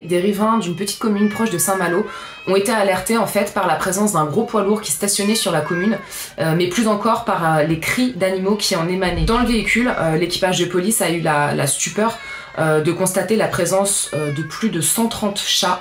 Des riverains d'une petite commune proche de Saint-Malo ont été alertés en fait par la présence d'un gros poids lourd qui stationnait sur la commune, mais plus encore par les cris d'animaux qui en émanaient. Dans le véhicule, l'équipage de police a eu la stupeur de constater la présence de plus de 130 chats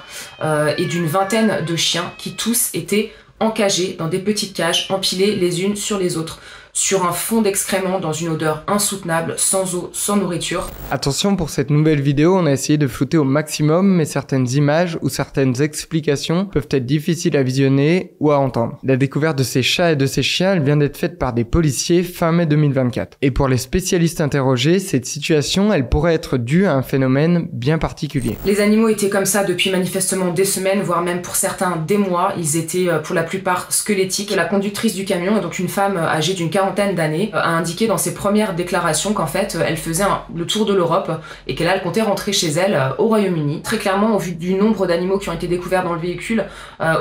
et d'une vingtaine de chiens qui tous étaient encagés dans des petites cages empilées les unes sur les autres, sur un fond d'excréments dans une odeur insoutenable, sans eau, sans nourriture. Attention, pour cette nouvelle vidéo, on a essayé de flouter au maximum, mais certaines images ou certaines explications peuvent être difficiles à visionner ou à entendre. La découverte de ces chats et de ces chiens, elle vient d'être faite par des policiers fin mai 2024. Et pour les spécialistes interrogés, cette situation, elle pourrait être due à un phénomène bien particulier. Les animaux étaient comme ça depuis manifestement des semaines, voire même pour certains des mois. Ils étaient pour la plupart squelettiques. La conductrice du camion, donc une femme âgée d'une quarantaine d'années, a indiqué dans ses premières déclarations qu'en fait elle faisait le tour de l'Europe et qu'elle comptait rentrer chez elle au Royaume-Uni. Très clairement, au vu du nombre d'animaux qui ont été découverts dans le véhicule,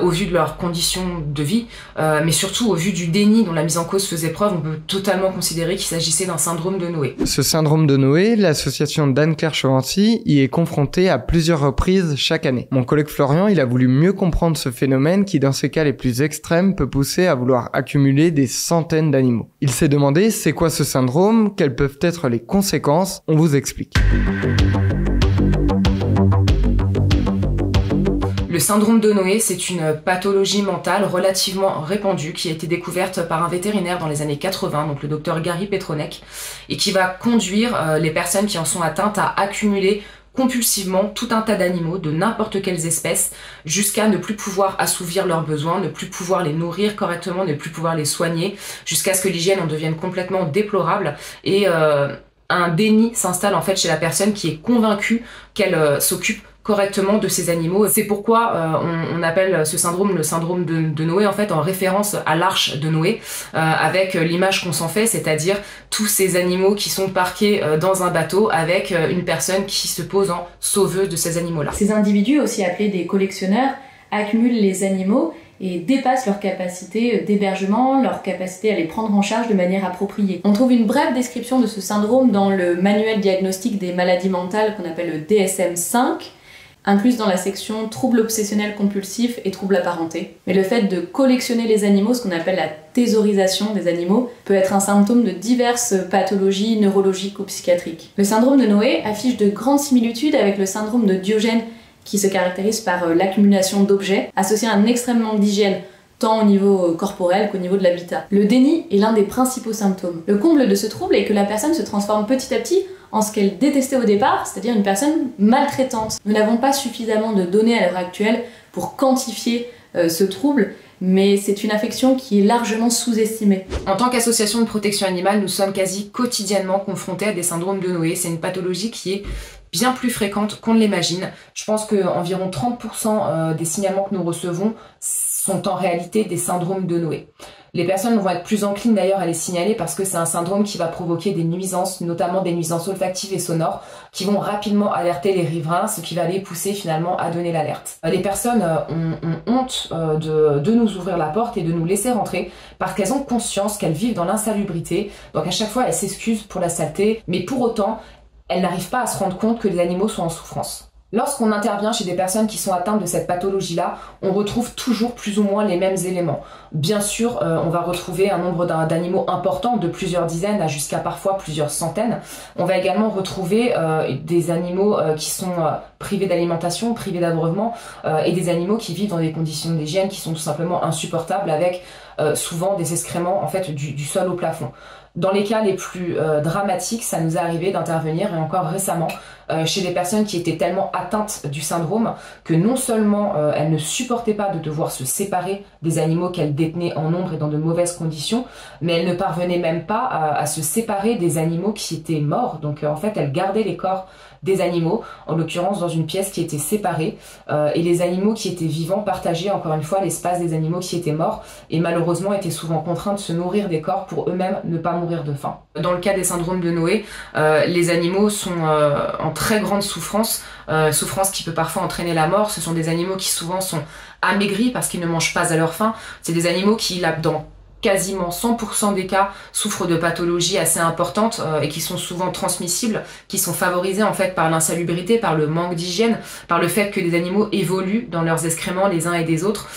au vu de leurs conditions de vie, mais surtout au vu du déni dont la mise en cause faisait preuve, on peut totalement considérer qu'il s'agissait d'un syndrome de Noé. Ce syndrome de Noé, l'association d'Anne-Claire Chevancy y est confrontée à plusieurs reprises chaque année. Mon collègue Florian, il a voulu mieux comprendre ce phénomène qui, dans ces cas les plus extrêmes, peut pousser à vouloir accumuler des centaines d'animaux. Il s'est demandé c'est quoi ce syndrome, quelles peuvent être les conséquences, on vous explique. Le syndrome de Noé, c'est une pathologie mentale relativement répandue qui a été découverte par un vétérinaire dans les années 80, donc le docteur Gary Petronek, et qui va conduire les personnes qui en sont atteintes à accumuler compulsivement tout un tas d'animaux de n'importe quelles espèces jusqu'à ne plus pouvoir assouvir leurs besoins, ne plus pouvoir les nourrir correctement, ne plus pouvoir les soigner, jusqu'à ce que l'hygiène en devienne complètement déplorable et un déni s'installe en fait chez la personne qui est convaincue qu'elle s'occupe correctement de ces animaux. C'est pourquoi on appelle ce syndrome le syndrome de Noé, en fait en référence à l'arche de Noé, avec l'image qu'on s'en fait, c'est-à-dire tous ces animaux qui sont parqués dans un bateau avec une personne qui se pose en sauveuse de ces animaux-là. Ces individus, aussi appelés des collectionneurs, accumulent les animaux et dépassent leur capacité d'hébergement, leur capacité à les prendre en charge de manière appropriée. On trouve une brève description de ce syndrome dans le manuel diagnostique des maladies mentales qu'on appelle le DSM-5, incluse dans la section troubles obsessionnels compulsifs et troubles apparentés. Mais le fait de collectionner les animaux, ce qu'on appelle la thésaurisation des animaux, peut être un symptôme de diverses pathologies neurologiques ou psychiatriques. Le syndrome de Noé affiche de grandes similitudes avec le syndrome de Diogène, qui se caractérise par l'accumulation d'objets, associés à un extrême manque d'hygiène, tant au niveau corporel qu'au niveau de l'habitat. Le déni est l'un des principaux symptômes. Le comble de ce trouble est que la personne se transforme petit à petit en ce qu'elle détestait au départ, c'est-à-dire une personne maltraitante. Nous n'avons pas suffisamment de données à l'heure actuelle pour quantifier ce trouble, mais c'est une affection qui est largement sous-estimée. En tant qu'association de protection animale, nous sommes quasi quotidiennement confrontés à des syndromes de Noé. C'est une pathologie qui est bien plus fréquente qu'on ne l'imagine. Je pense qu'environ 30% des signalements que nous recevons sont en réalité des syndromes de Noé. Les personnes vont être plus enclines d'ailleurs à les signaler parce que c'est un syndrome qui va provoquer des nuisances, notamment des nuisances olfactives et sonores, qui vont rapidement alerter les riverains, ce qui va les pousser finalement à donner l'alerte. Les personnes ont honte de nous ouvrir la porte et de nous laisser rentrer parce qu'elles ont conscience qu'elles vivent dans l'insalubrité, donc à chaque fois elles s'excusent pour la saleté, mais pour autant, elles n'arrivent pas à se rendre compte que les animaux sont en souffrance. Lorsqu'on intervient chez des personnes qui sont atteintes de cette pathologie-là, on retrouve toujours plus ou moins les mêmes éléments. Bien sûr, on va retrouver un nombre d'animaux important, de plusieurs dizaines à jusqu'à parfois plusieurs centaines. On va également retrouver des animaux qui sont privés d'alimentation, privés d'abreuvement, et des animaux qui vivent dans des conditions d'hygiène qui sont tout simplement insupportables, avec souvent des excréments en fait du sol au plafond. Dans les cas les plus dramatiques, ça nous est arrivé d'intervenir, et encore récemment, chez des personnes qui étaient tellement atteintes du syndrome que non seulement elles ne supportaient pas de devoir se séparer des animaux qu'elles détenaient en nombre et dans de mauvaises conditions, mais elles ne parvenaient même pas à se séparer des animaux qui étaient morts. Donc en fait, elles gardaient les corps des animaux, en l'occurrence dans une pièce qui était séparée, et les animaux qui étaient vivants partageaient encore une fois l'espace des animaux qui étaient morts, et malheureusement étaient souvent contraints de se nourrir des corps pour eux-mêmes ne pas mourir de faim. Dans le cas des syndromes de Noé, les animaux sont en très grande souffrance, souffrance qui peut parfois entraîner la mort. Ce sont des animaux qui souvent sont amaigris parce qu'ils ne mangent pas à leur faim. C'est des animaux qui, dans quasiment 100% des cas, souffrent de pathologies assez importantes et qui sont souvent transmissibles, qui sont favorisées en fait par l'insalubrité, par le manque d'hygiène, par le fait que les animaux évoluent dans leurs excréments les uns et des autres.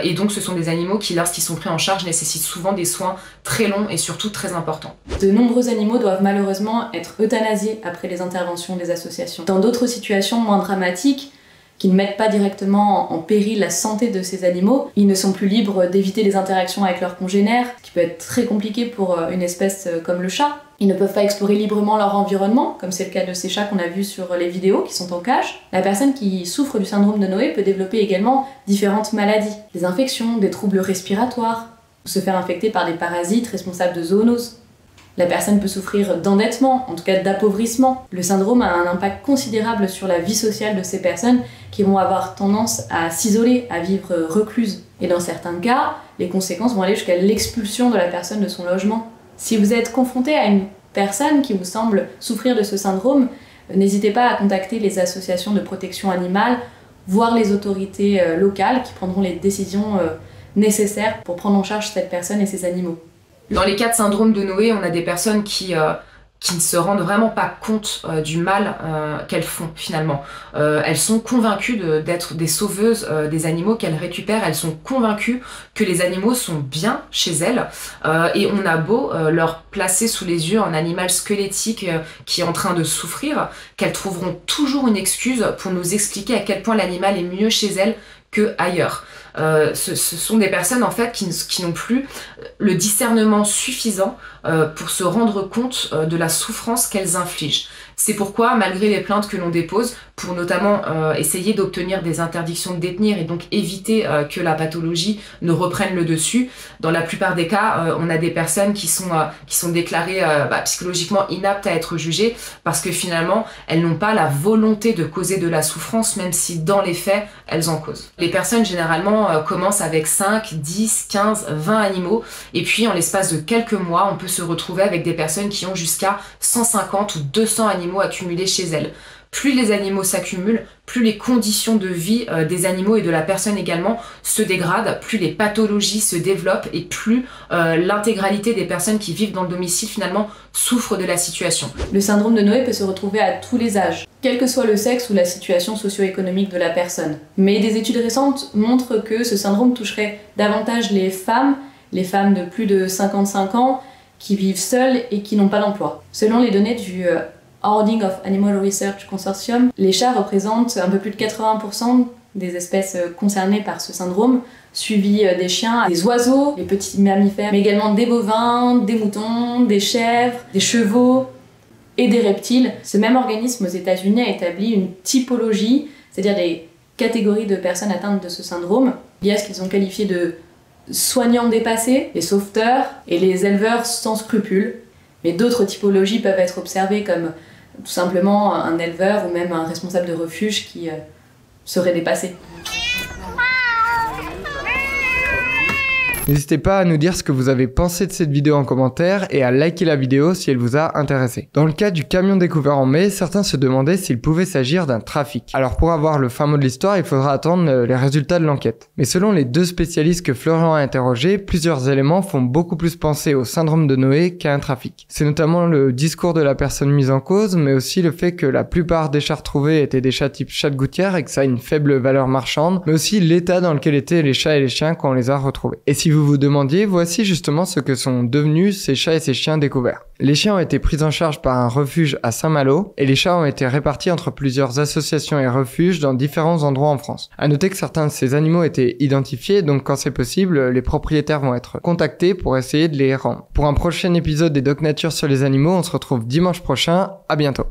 Et donc ce sont des animaux qui, lorsqu'ils sont pris en charge, nécessitent souvent des soins très longs et surtout très importants. De nombreux animaux doivent malheureusement être euthanasiés après les interventions des associations. Dans d'autres situations moins dramatiques, qui ne mettent pas directement en péril la santé de ces animaux, ils ne sont plus libres d'éviter les interactions avec leurs congénères, ce qui peut être très compliqué pour une espèce comme le chat. Ils ne peuvent pas explorer librement leur environnement, comme c'est le cas de ces chats qu'on a vus sur les vidéos, qui sont en cage. La personne qui souffre du syndrome de Noé peut développer également différentes maladies, des infections, des troubles respiratoires, ou se faire infecter par des parasites responsables de zoonoses. La personne peut souffrir d'endettement, en tout cas d'appauvrissement. Le syndrome a un impact considérable sur la vie sociale de ces personnes qui vont avoir tendance à s'isoler, à vivre recluses. Et dans certains cas, les conséquences vont aller jusqu'à l'expulsion de la personne de son logement. Si vous êtes confronté à une personne qui vous semble souffrir de ce syndrome, n'hésitez pas à contacter les associations de protection animale, voire les autorités locales qui prendront les décisions nécessaires pour prendre en charge cette personne et ses animaux. Dans les cas de syndrome de Noé, on a des personnes qui ne se rendent vraiment pas compte du mal qu'elles font finalement. Elles sont convaincues d'être des sauveuses des animaux qu'elles récupèrent, elles sont convaincues que les animaux sont bien chez elles et on a beau leur placer sous les yeux un animal squelettique qui est en train de souffrir, qu'elles trouveront toujours une excuse pour nous expliquer à quel point l'animal est mieux chez elles qu'ailleurs. Ce sont des personnes en fait qui n'ont plus le discernement suffisant pour se rendre compte de la souffrance qu'elles infligent. C'est pourquoi, malgré les plaintes que l'on dépose, pour notamment essayer d'obtenir des interdictions de détenir et donc éviter que la pathologie ne reprenne le dessus, dans la plupart des cas, on a des personnes qui sont déclarées psychologiquement inaptes à être jugées parce que finalement, elles n'ont pas la volonté de causer de la souffrance, même si dans les faits, elles en causent. Les personnes, généralement, commencent avec 5, 10, 15, 20 animaux, et puis en l'espace de quelques mois, on peut se retrouver avec des personnes qui ont jusqu'à 150 ou 200 animaux accumulés chez elles. Plus les animaux s'accumulent, plus les conditions de vie des animaux et de la personne également se dégradent, plus les pathologies se développent et plus l'intégralité des personnes qui vivent dans le domicile finalement souffrent de la situation. Le syndrome de Noé peut se retrouver à tous les âges, quel que soit le sexe ou la situation socio-économique de la personne. Mais des études récentes montrent que ce syndrome toucherait davantage les femmes de plus de 55 ans qui vivent seules et qui n'ont pas d'emploi. Selon les données du Hoarding of Animal Research Consortium, les chats représentent un peu plus de 80% des espèces concernées par ce syndrome, suivis des chiens, des oiseaux, les petits mammifères, mais également des bovins, des moutons, des chèvres, des chevaux et des reptiles. Ce même organisme aux États-Unis a établi une typologie, c'est-à-dire des catégories de personnes atteintes de ce syndrome, liées à ce qu'ils ont qualifié de soignants dépassés, les sauveteurs et les éleveurs sans scrupules. Mais d'autres typologies peuvent être observées comme tout simplement un éleveur ou même un responsable de refuge qui serait dépassé. N'hésitez pas à nous dire ce que vous avez pensé de cette vidéo en commentaire et à liker la vidéo si elle vous a intéressé. Dans le cas du camion découvert en mai, certains se demandaient s'il pouvait s'agir d'un trafic. Alors pour avoir le fin mot de l'histoire, il faudra attendre les résultats de l'enquête. Mais selon les deux spécialistes que Florian a interrogés, plusieurs éléments font beaucoup plus penser au syndrome de Noé qu'à un trafic. C'est notamment le discours de la personne mise en cause, mais aussi le fait que la plupart des chats retrouvés étaient des chats type chat de gouttière et que ça a une faible valeur marchande, mais aussi l'état dans lequel étaient les chats et les chiens quand on les a retrouvés. Et si vous vous demandiez, voici justement ce que sont devenus ces chats et ces chiens découverts. Les chiens ont été pris en charge par un refuge à Saint-Malo et les chats ont été répartis entre plusieurs associations et refuges dans différents endroits en France. À noter que certains de ces animaux étaient identifiés, donc quand c'est possible, les propriétaires vont être contactés pour essayer de les rendre. Pour un prochain épisode des Doc Nature sur les animaux, on se retrouve dimanche prochain, à bientôt.